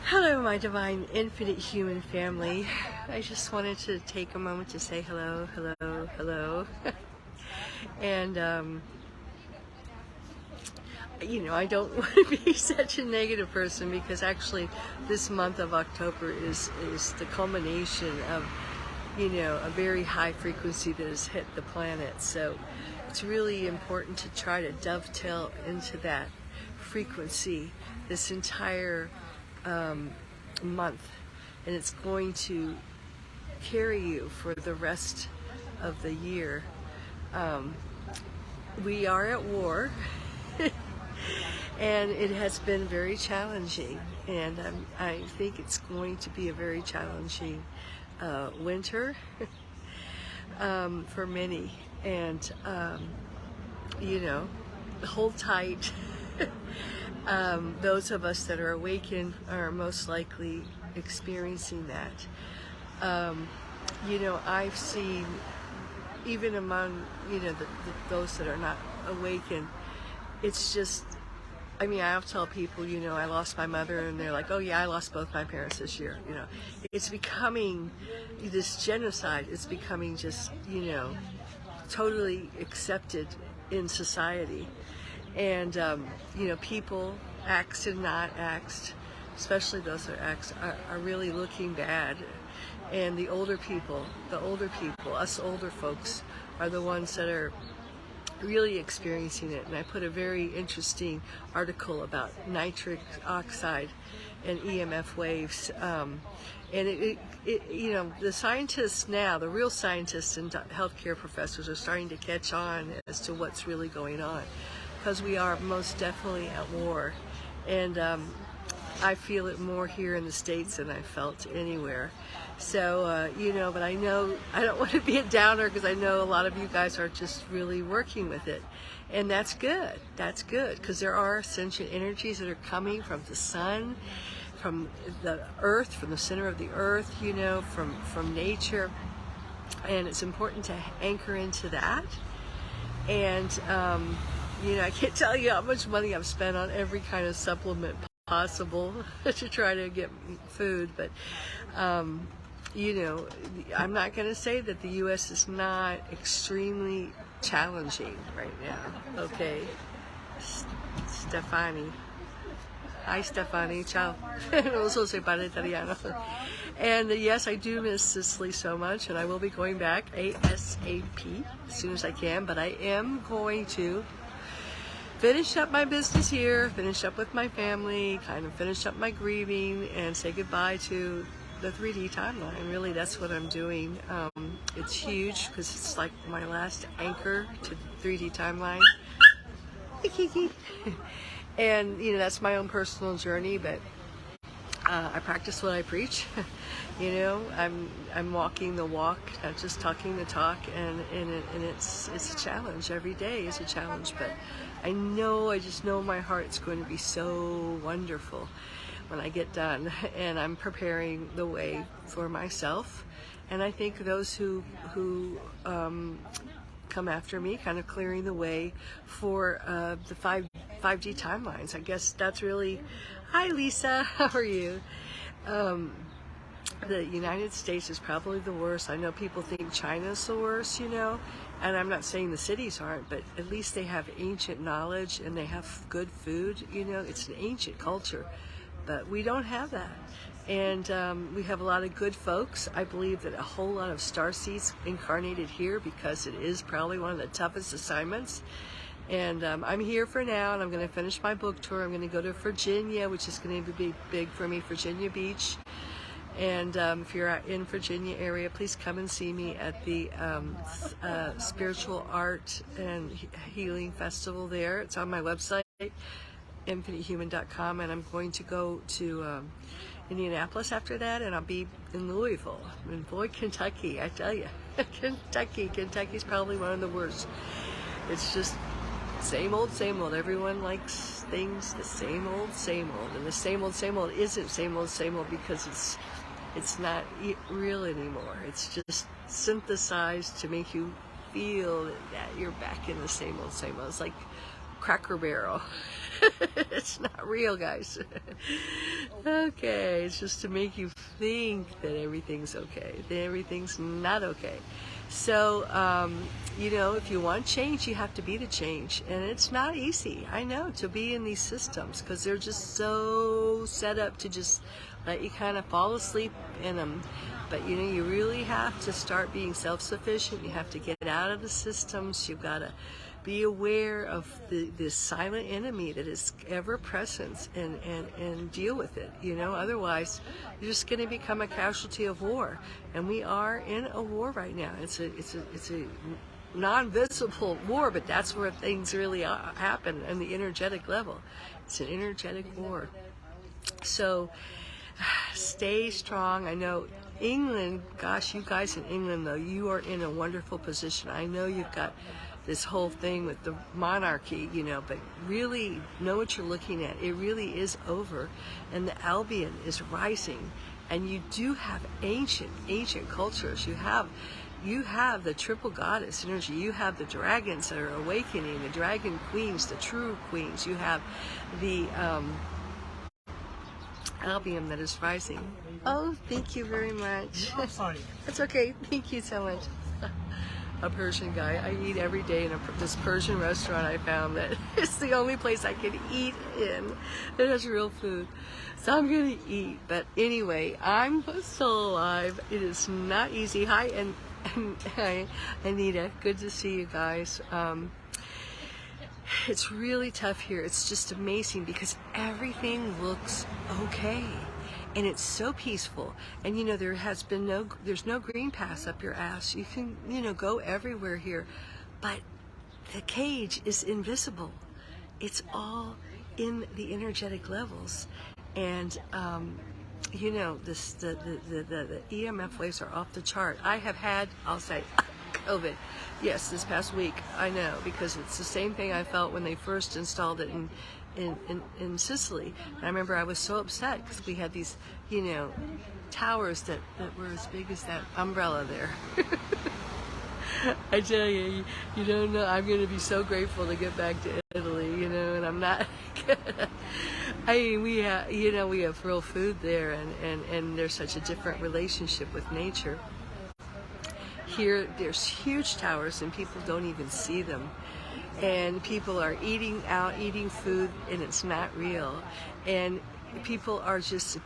Hello, my divine, infinite human family. I just wanted to take a moment to say hello, hello, hello. And, I don't want to be such a negative person, because actually this month of October is the culmination of, a very high frequency that has hit the planet. So it's really important to try to dovetail into that frequency this entire month, and it's going to carry you for the rest of the year. We are at war, and it has been very challenging, and I think it's going to be a very challenging winter for many, and hold tight. Those of us that are awakened are most likely experiencing that. I've seen, even among, those that are not awakened, it's just, I'll tell people, I lost my mother, and they're like, oh yeah, I lost both my parents this year. It's becoming, this genocide is becoming just, totally accepted in society. And, people, axed and not axed, especially those that are axed, are really looking bad. And the older people, us older folks, are the ones that are really experiencing it. And I put a very interesting article about nitric oxide and EMF waves. And the scientists now, the real scientists and healthcare professors, are starting to catch on as to what's really going on, because we are most definitely at war. And I feel it more here in the States than I felt anywhere. So, but I know I don't want to be a downer, because I know a lot of you guys are just really working with it. And that's good. That's good, because there are ascension energies that are coming from the sun, from the earth, from the center of the earth, from nature. And it's important to anchor into that. And, I can't tell you how much money I've spent on every kind of supplement possible to try to get food, but I'm not going to say that the U.S. is not extremely challenging right now. Okay, Stefani. Hi, Stefani. Ciao. Non so se parla italiano. And yes, I do miss Sicily so much, and I will be going back ASAP as soon as I can, but I am going to finish up my business here, finish up with my family, kind of finish up my grieving, and say goodbye to the 3D timeline. Really, that's what I'm doing. It's huge, because it's like my last anchor to the 3D timeline. And, that's my own personal journey, but I practice what I preach. I'm walking the walk, not just talking the talk, and it's a challenge. Every day is a challenge, but I just know my heart's going to be so wonderful when I get done, and I'm preparing the way for myself, and I think those who come after me, kind of clearing the way for the 5D timelines. I guess that's really, hi Lisa, how are you? The United States is probably the worst. I know people think China's the worst, and I'm not saying the cities aren't, but at least they have ancient knowledge and they have good food, it's an ancient culture, but we don't have that. And we have a lot of good folks. I believe that a whole lot of starseeds incarnated here, because it is probably one of the toughest assignments. And I'm here for now, and I'm going to finish my book tour. I'm going to go to Virginia, which is going to be big for me, Virginia Beach. And if you're in Virginia area, please come and see me at the Spiritual Art and Healing Festival there. It's on my website, infinitehuman.com, and I'm going to go to Indianapolis after that, and I'll be in Louisville. And boy, Kentucky, I tell you, Kentucky's probably one of the worst. It's just same old, same old. Everyone likes things the same old, and the same old isn't same old because it's not real anymore. It's just synthesized to make you feel that you're back in the same old. It's like Cracker Barrel. It's not real, guys. Okay, it's just to make you think that everything's okay. That everything's not okay. So, if you want change, you have to be the change. And it's not easy, I know, to be in these systems, because they're just so set up to just let you kind of fall asleep in them. But, you really have to start being self-sufficient. You have to get out of the systems. You've got to be aware of this silent enemy that is ever present, and deal with it. Otherwise you're just going to become a casualty of war, and we are in a war right now. It's a non-visible war, but that's where things really happen on the energetic level. It's an energetic war. So stay strong. I know England, gosh, you guys in England, though, you are in a wonderful position. I know you've got this whole thing with the monarchy, but really know what you're looking at. It really is over, and the Albion is rising, and you do have ancient cultures. You have the triple goddess energy. You have the dragons that are awakening, the dragon queens, the true queens. You have the Albion that is rising. Oh, thank you very much. I'm sorry. That's okay. Thank you so much. A Persian guy. I eat every day in this Persian restaurant. I found that it's the only place I can eat in that has real food. So I'm going to eat. But anyway, I'm still alive. It is not easy. Hi, and hi, Anita. Good to see you guys. It's really tough here. It's just amazing because everything looks okay. And it's so peaceful. And there's no green pass up your ass. You can, go everywhere here. But the cage is invisible. It's all in the energetic levels. And, the EMF waves are off the chart. I have had, I'll say, COVID. Yes, this past week. I know, because it's the same thing I felt when they first installed it in Sicily. And I remember I was so upset because we had these, towers that were as big as that umbrella there. I tell you, you don't know, I'm going to be so grateful to get back to Italy, and I'm not I mean, we have real food there, and there's such a different relationship with nature. Here, there's huge towers, and people don't even see them. And people are eating food, and it's not real. And people are just,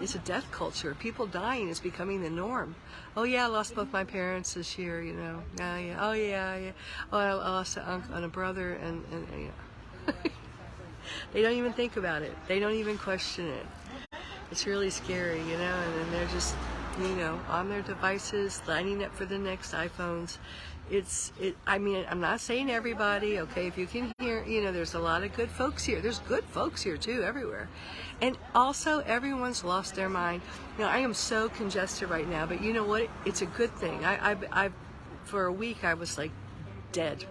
it's a death culture. People dying is becoming the norm. Oh yeah, I lost both my parents this year, Yeah. Oh yeah. Oh, I lost an uncle and a brother, and they don't even think about it. They don't even question it. It's really scary, and then they're just, on their devices, lining up for the next iPhones. I'm not saying everybody, okay, if you can hear, there's a lot of good folks here. There's good folks here too, everywhere. And also, everyone's lost their mind. I am so congested right now, but you know what? It's a good thing. I for a week, I was like dead.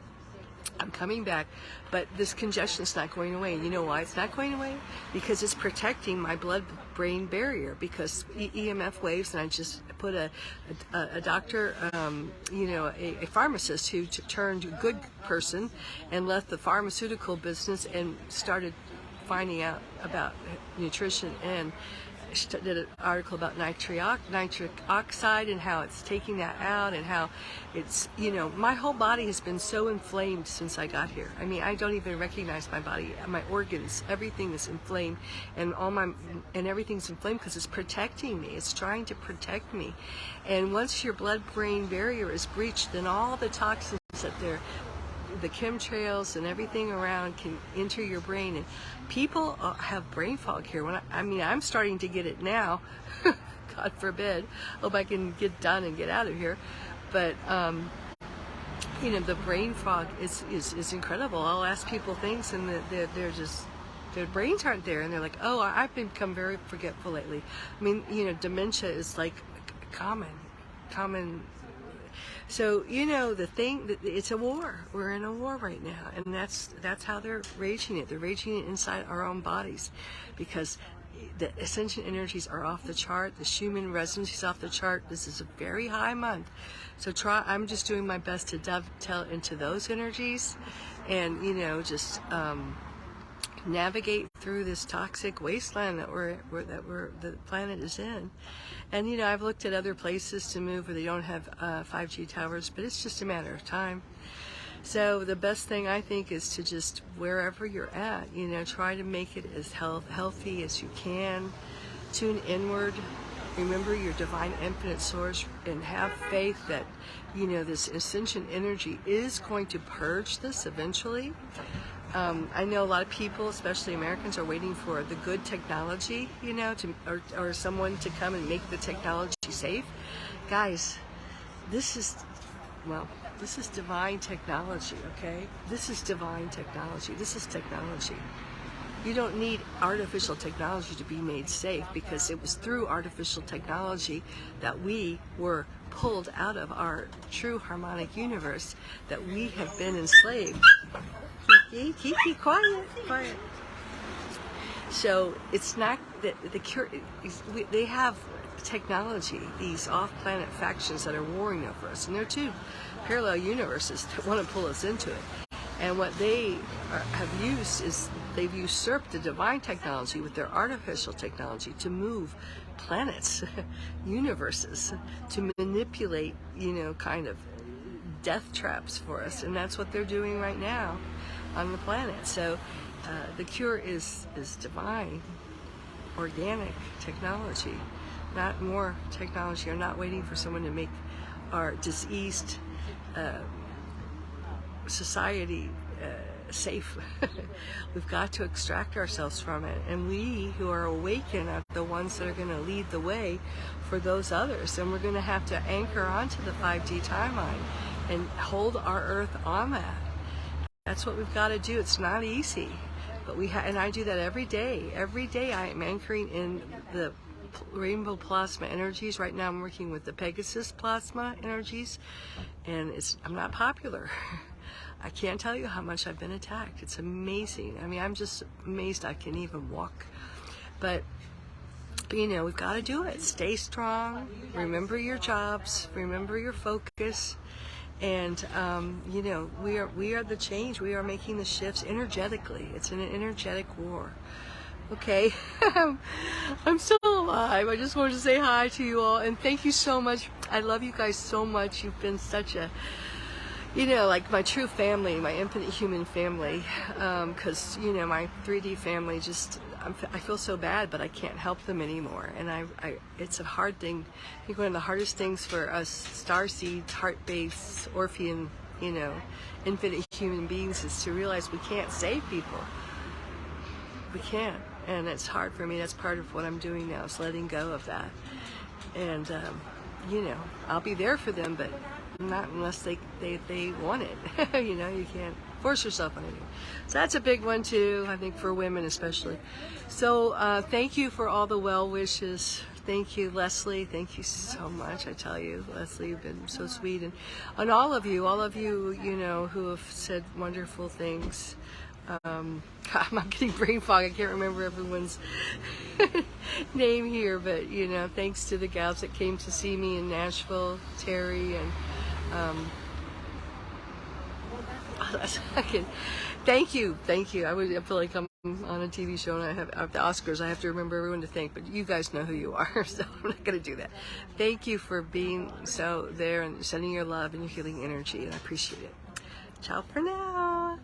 I'm coming back, but this congestion is not going away. You know why it's not going away? Because it's protecting my blood-brain barrier, because EMF waves, and I just put a doctor, a pharmacist who turned a good person and left the pharmaceutical business and started finding out about nutrition, and did an article about nitric oxide and how it's taking that out, and how it's, my whole body has been so inflamed since I got here. I mean, I don't even recognize my body, my organs, everything is inflamed, and everything's inflamed because it's protecting me. It's trying to protect me. And once your blood-brain barrier is breached, then all the toxins that the chemtrails and everything around can enter your brain, and people have brain fog here. I'm starting to get it now. God forbid. Hope I can get done and get out of here. But the brain fog is incredible. I'll ask people things, and they're just, their brains aren't there, and they're like, oh, I've become very forgetful lately. I mean, dementia is like common. So, it's a war. We're in a war right now, and that's how they're raging it. They're raging it inside our own bodies, because the ascension energies are off the chart. The Schumann resonance is off the chart. This is a very high month. So I'm just doing my best to dovetail into those energies and just navigate through this toxic wasteland that the planet is in. And I've looked at other places to move where they don't have 5G towers, but it's just a matter of time. So the best thing I think is to just, wherever you're at, try to make it as healthy as you can. Tune inward. Remember your divine infinite source, and have faith that this ascension energy is going to purge this eventually. I know a lot of people, especially Americans, are waiting for the good technology, or someone to come and make the technology safe. Guys, this is divine technology, okay? This is divine technology. This is technology. You don't need artificial technology to be made safe, because it was through artificial technology that we were pulled out of our true harmonic universe, that we have been enslaved. Kiki, quiet. So it's not that the cure. They have technology, these off-planet factions that are warring over us, and they're two parallel universes that want to pull us into it. And what they have used is they've usurped the divine technology with their artificial technology to move planets, universes, to manipulate, kind of death traps for us. And that's what they're doing right now on the planet. So the cure is divine, organic technology, not more technology. Or not waiting for someone to make our diseased society safe. We've got to extract ourselves from it, and we who are awakened are the ones that are going to lead the way for those others. And we're going to have to anchor onto the 5D timeline and hold our earth on that. That's what we've got to do. It's not easy, but and I do that every day. Every day I am anchoring in the rainbow plasma energies. Right now I'm working with the Pegasus plasma energies, and I'm not popular. I can't tell you how much I've been attacked. It's amazing. I mean, I'm just amazed I can even walk. But we've got to do it. Stay strong. Remember your jobs. Remember your focus. And we are the change. We are making the shifts energetically. It's an energetic war. Okay, I'm still alive. I just wanted to say hi to you all, and thank you so much. I love you guys so much. You've been such a, like my true family, my infinite human family. Because my 3D family I feel so bad, but I can't help them anymore. And it's a hard thing. I think one of the hardest things for us starseeds, heart-based, Orphean, infinite human beings is to realize we can't save people. We can't. And it's hard for me. That's part of what I'm doing now, is letting go of that. And, I'll be there for them, but not unless they want it. You can't force yourself on anything. So that's a big one too, I think, for women especially. So thank you for all the well wishes. Thank you, Leslie. Thank you so much. I tell you, Leslie, you've been so sweet. And all of you, who have said wonderful things. I'm getting brain fog. I can't remember everyone's name here, but thanks to the gals that came to see me in Nashville, Terry, and thank you. I feel like I'm on a TV show and I have the Oscars. I have to remember everyone to thank, but you guys know who you are, so I'm not going to do that. Thank you for being so there and sending your love and your healing energy, and I appreciate it. Ciao for now.